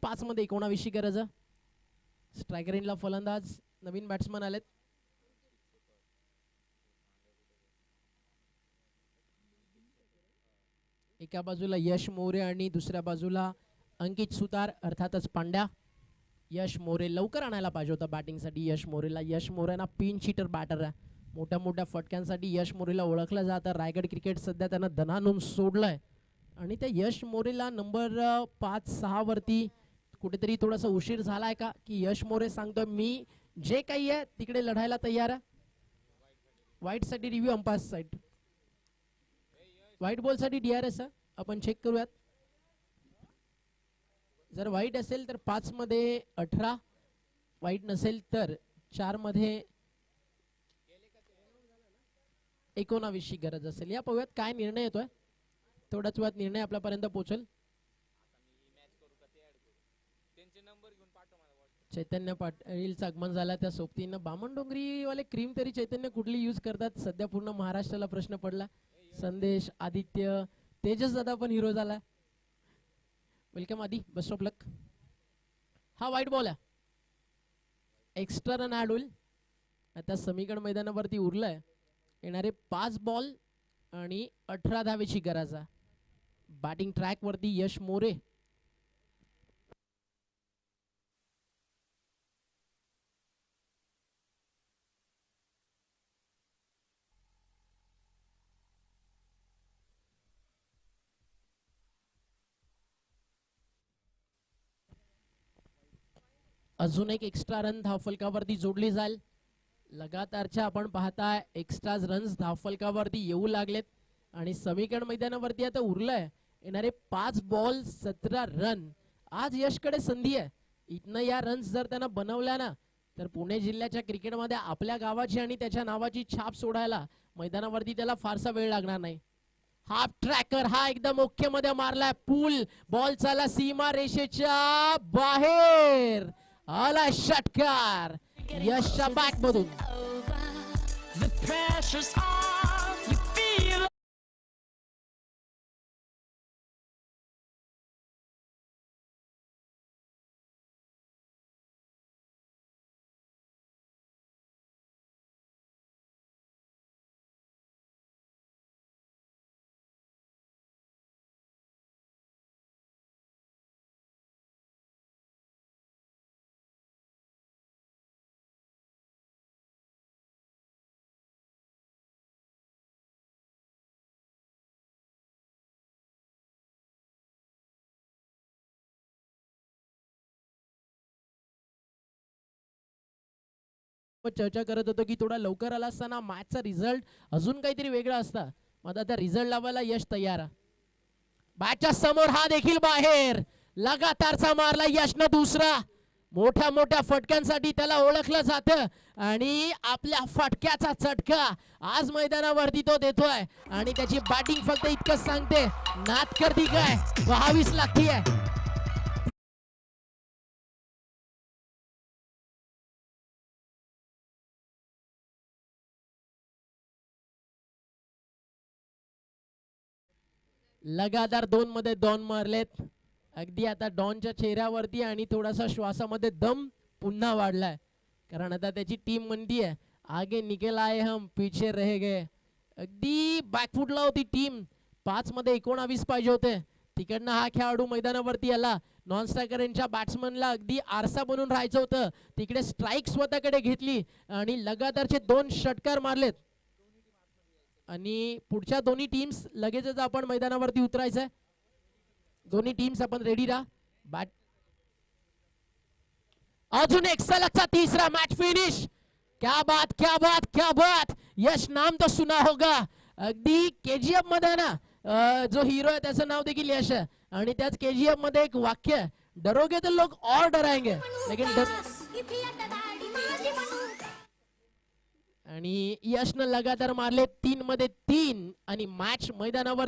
5 मध्ये 19 गरज. स्ट्रायकर इनला फलंदाज नवीन बॅट्समन आलेत. एका बाजूला यश मोरे आणि दुसऱ्या बाजूला अंकित सुतार अर्थातच पांड्या. यश मोरे लवकर आणायला पाहिजे होता बॅटिंगसाठी यश मोरेला. यश मोरेना पिन शीटर बॅटर आहे. मोठ्या मोठ्या फटक्यांसाठी यश मोरेला ओळखलं जातं. रायगड क्रिकेट सध्या त्यांना दणानून सोडलंय आणि त्या यश मोरेला नंबर 5-6 वरती कुठेतरी थोडासा उशीर झालाय का की यश मोरे सांगतोय मी जे काही आहे तिकडे लढायला तयार आहे. व्हाईट साठी review umpire side. White ball साठी DRS आपण चेक करूयात. जर व्हाईट असेल तर 5 मध्ये 18, व्हाईट नसेल तर 4 मध्ये 19 गरज असेल. या पाहूयात काय निर्णय येतोय. थोड्याच वेळात निर्णय आपल्यापर्यंत पोहोचेल. चैतन्य पाटीलचं आगमन झालं त्या सोबतीनं. बामणडोंगरी वाले क्रीम तरी चैतन्य कुठली यूज करतात सध्या पूर्ण महाराष्ट्राला प्रश्न पडला. संदेश, आदित्य, तेजस दादा पण हिरो झाला. वेलकम आदी, बेस्ट ऑफ लक. हा व्हाईट बॉल आहे. एक्स्ट्रा रन ऍड होईल. आता समीकरण मैदानावरती उरलंय. येणारे 5 बॉल आणि 18 धावेची गरज आहे. बॅटिंग ट्रॅक वरती यश मोरे. अजून एक एक्स्ट्रा रन धावफलकावरती जोडली जाईल. लगातारच्या आपण पाहताय एक्स्ट्रा रन्स धावफलकावरती येऊ लागलेत आणि समीकरण मैदानावरती आता उरलंय येणारे 5 बॉल 17 रन. आज यशकडे संधी आहे. इथनं या रन्स जर त्यांना बनवल्या ना तर पुणे जिल्ह्याच्या क्रिकेटमध्ये आपल्या गावाची आणि त्याच्या नावाची छाप सोडायला मैदानावरती त्याला फारसा वेळ लागणार नाही. हाफ ट्रॅकर हा एकदम ओके मध्ये मारलाय. पूल बॉल चाला सीमा रेषेच्या बाहेर आला. षटकार यशच्या बॅट मधून. चर्चा करत होतो की थोडा लवकर आला असताना मॅचचा रिझल्ट अजून काहीतरी वेगळा असता. मग आता रिझल्ट लावायला यश तयार. बॅटच्या समोर हा देखील बाहेर. लगातारचा मारला यशनं दुसरा. मोठ्या मोठ्या फटक्यांसाठी त्याला ओळखलं जातं आणि आपल्या फटक्याचा चटका आज मैदानावरती तो देतोय आणि त्याची बॅटिंग फक्त इतकंच सांगते नाद करती काय व्हावीच लागतीये. लगातार 2 मध्ये 2 मारलेत. अगदी आता डॉनच्या चेहऱ्यावरती आणि थोडासा श्वासामध्ये दम पुन्हा वाढलाय कारण आता त्याची टीम म्हणतीये आगे निकल आए हम पीछे रह गए. अगदी बॅकफुटला होती टीम. 5 मध्ये 19 पाहिजे होते. तिकडनं हा खेळाडू मैदानावरती आला. नॉन स्ट्रायकर यांच्या बॅट्समनला अगदी आरसा बनून राहायचं होतं. तिकडे स्ट्राईक स्वतःकडे घेतली आणि लगातारचे 2 षटकार मारलेत आणि पुढच्या दोन्ही टीम्स लगेचच आपण मैदानावरती उतरायचंय. दोन्ही टीम्स आपण रेडी राहा. बॅट अजून एक सलगचा तिसरा मॅच फिनिश. क्या बात क्या बात क्या बात. यश नाम तो सुना होगा. अगदी KGF मध्ये ना जो हिरो आहे त्याचं नाव देखील यश आहे आणि त्याच KGF मध्ये एक वाक्य आहे डरोगे तो लोग और डराएंगे लेकिन आणि यशनं लगातार मारले 3 मध्ये 3 आणि मॅच मैदानावर